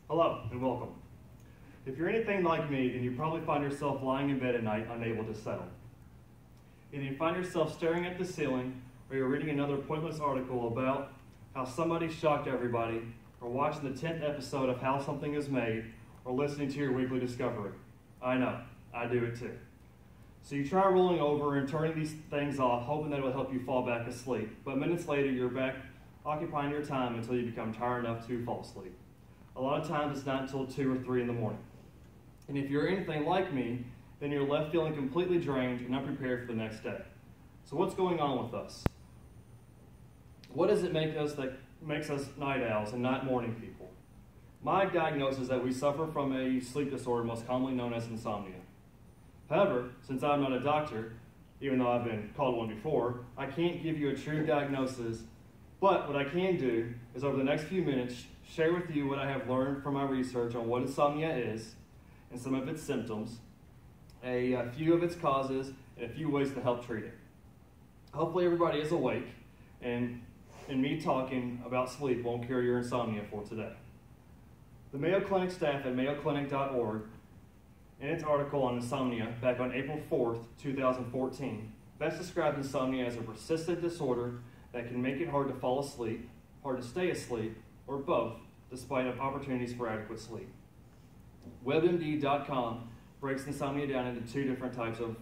Hello and welcome. If you're anything like me, then you probably find yourself lying in bed at night unable to settle. Either you find yourself staring at the ceiling, or you're reading another pointless article about how somebody shocked everybody, or watching the 10th episode of How Something Is Made, or listening to your weekly discovery. I know, I do it too. So you try rolling over and turning these things off, hoping that it will help you fall back asleep. But minutes later, you're back occupying your time until you become tired enough to fall asleep. A lot of times it's not until 2 or 3 in the morning. And if you're anything like me, then you're left feeling completely drained and unprepared for the next day. So what's going on with us? What does it make us that makes us night owls and not morning people? My diagnosis is that we suffer from a sleep disorder most commonly known as insomnia. However, since I'm not a doctor, even though I've been called one before, I can't give you a true diagnosis, but what I can do is over the next few minutes share with you what I have learned from my research on what insomnia is and some of its symptoms, a few of its causes, and a few ways to help treat it. Hopefully everybody is awake, and me talking about sleep won't cure your insomnia for today. The Mayo Clinic staff at mayoclinic.org, in its article on insomnia back on April 4th, 2014, best described insomnia as a persistent disorder that can make it hard to fall asleep, hard to stay asleep, or both, despite opportunities for adequate sleep. WebMD.com breaks insomnia down into 2 different types of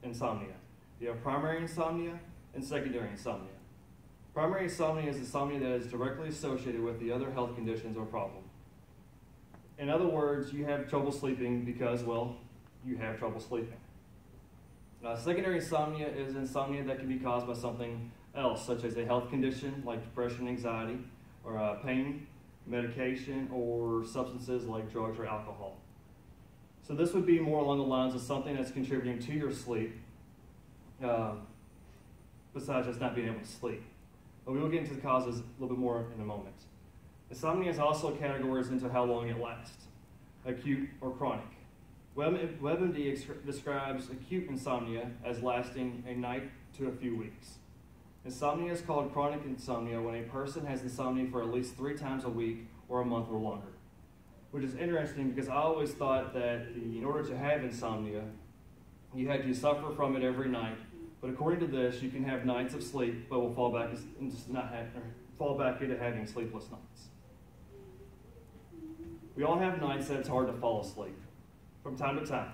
insomnia. You have primary insomnia and secondary insomnia. Primary insomnia is insomnia that is directly associated with the other health conditions or problem. In other words, you have trouble sleeping because, well, you have trouble sleeping. Secondary insomnia is insomnia that can be caused by something else, such as a health condition like depression, anxiety, or pain, medication, or substances like drugs or alcohol. So this would be more along the lines of something that's contributing to your sleep, besides just not being able to sleep. But we will get into the causes a little bit more in a moment. Insomnia is also categorized into how long it lasts, acute or chronic. WebMD describes acute insomnia as lasting a night to a few weeks. Insomnia is called chronic insomnia when a person has insomnia for at least 3 times a week or a month or longer. Which is interesting because I always thought that in order to have insomnia, you had to suffer from it every night. But according to this, you can have nights of sleep, but will fall back into having sleepless nights. We all have nights that it's hard to fall asleep from time to time.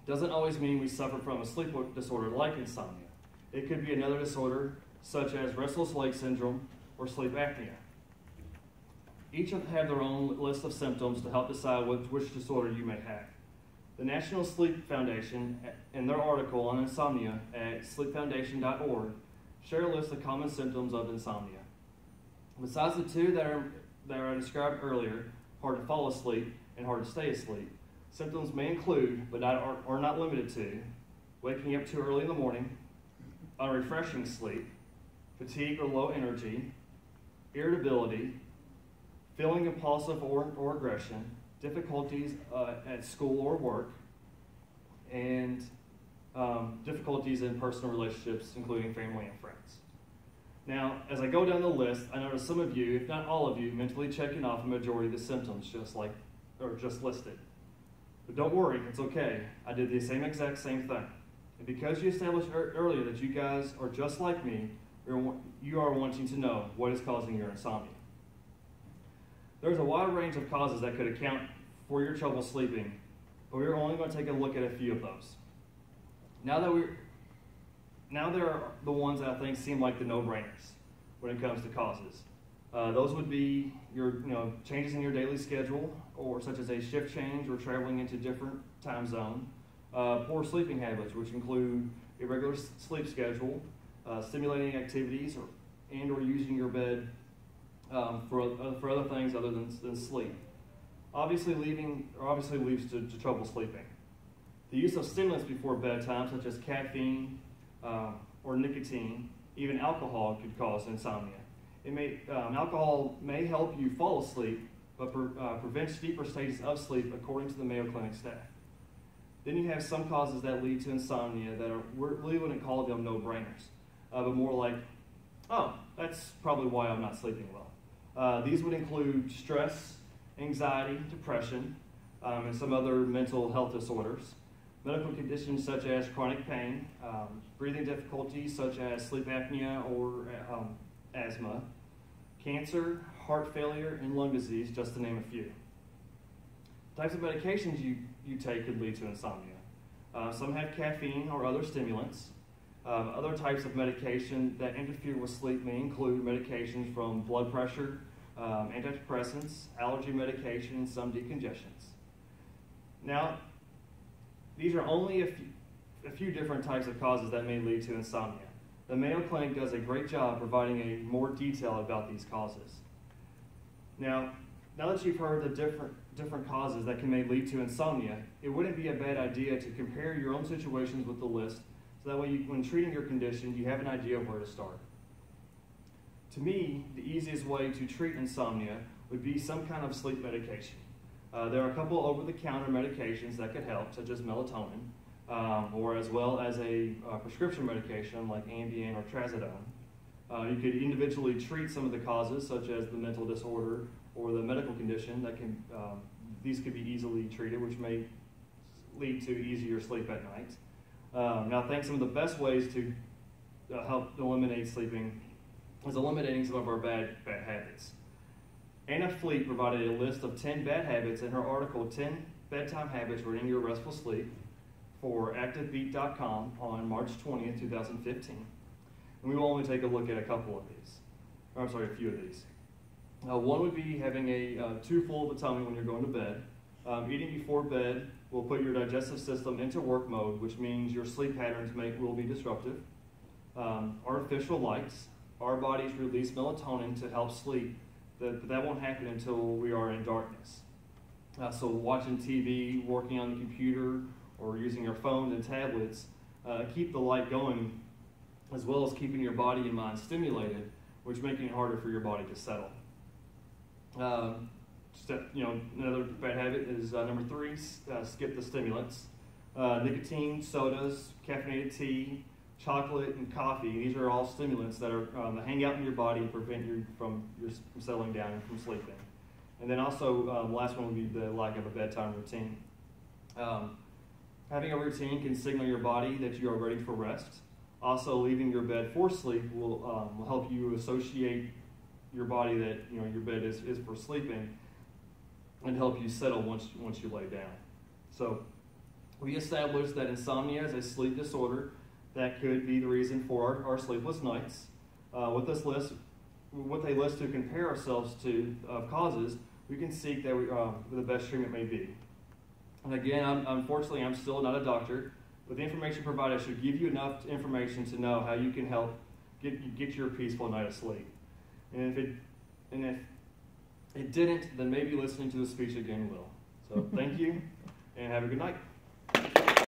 Doesn't always mean we suffer from a sleep disorder like insomnia. It could be another disorder such as restless leg syndrome or sleep apnea. Each have their own list of symptoms to help decide which disorder you may have. The National Sleep Foundation, in their article on insomnia at sleepfoundation.org, share a list of common symptoms of insomnia. Besides the 2 that are described earlier, hard to fall asleep and hard to stay asleep, symptoms may include, but are not limited to, waking up too early in the morning, unrefreshing sleep, fatigue or low energy, irritability, feeling impulsive or aggression, difficulties at school or work, and difficulties in personal relationships, including family and friends. Now, as I go down the list, I notice some of you, if not all of you, mentally checking off a majority of the symptoms just listed. But don't worry, it's okay. I did the exact same thing. And because you established earlier that you guys are just like me, you are wanting to know what is causing your insomnia. There's a wide range of causes that could account for your trouble sleeping, but we're only going to take a look at a few of those. Now there are the ones that I think seem like the no-brainers when it comes to causes. Those would be your changes in your daily schedule, or such as a shift change or traveling into different time zone. Poor sleeping habits, which include irregular sleep schedule, stimulating activities, or using your bed for other things other than sleep. Obviously leads to trouble sleeping. The use of stimulants before bedtime, such as caffeine or nicotine, even alcohol, could cause insomnia. Alcohol may help you fall asleep, but prevents deeper stages of sleep, according to the Mayo Clinic staff. Then you have some causes that lead to insomnia that we really wouldn't call them no-brainers, but more like, oh, that's probably why I'm not sleeping well. These would include stress anxiety, depression, and some other mental health disorders. Medical conditions such as chronic pain, breathing difficulties such as sleep apnea or asthma, cancer, heart failure, and lung disease, just to name a few. Types of medications you take could lead to insomnia. Some have caffeine or other stimulants. Other types of medication that interfere with sleep may include medications from blood pressure, antidepressants, allergy medication, and some decongestions. Now, these are only a few different types of causes that may lead to insomnia. The Mayo Clinic does a great job providing a more detail about these causes. Now that you've heard the different causes that may lead to insomnia, it wouldn't be a bad idea to compare your own situations with the list, so that way when treating your condition, you have an idea of where to start. To me, the easiest way to treat insomnia would be some kind of sleep medication. There are a couple over-the-counter medications that could help, such as melatonin, or as well as a prescription medication like Ambien or Trazodone. You could individually treat some of the causes, such as the mental disorder or the medical condition. These could be easily treated, which may lead to easier sleep at night. Now, I think some of the best ways to help eliminate sleeping is eliminating some of our bad habits. Anna Fleet provided a list of 10 bad habits in her article, 10 Bedtime Habits for Your Restful Sleep, for ActiveBeat.com on March 20th, 2015. And we will only take a look at a few of these. One would be having too full of a tummy when you're going to bed. Eating before bed will put your digestive system into work mode, which means your sleep patterns will be disruptive. Artificial lights. Our bodies release melatonin to help sleep, but that won't happen until we are in darkness. So watching TV, working on the computer, or using your phones and tablets, keep the light going, as well as keeping your body and mind stimulated, which making it harder for your body to settle. Another bad habit is number 3, skip the stimulants. Nicotine, sodas, caffeinated tea, chocolate, and coffee. These are all stimulants that hang out in your body and prevent you from settling down and from sleeping. And then also, the last one would be the lack of a bedtime routine. Having a routine can signal your body that you are ready for rest. Also, leaving your bed for sleep will help you associate your body that your bed is for sleeping, and help you settle once you lay down. So, we established that insomnia is a sleep disorder that could be the reason for our sleepless nights. With a list to compare ourselves to of causes, we can seek that the best treatment may be. And again, unfortunately, I'm still not a doctor, but the information provided should give you enough information to know how you can help get your peaceful night of sleep. And if it didn't, then maybe listening to the speech again will. So thank you, and have a good night.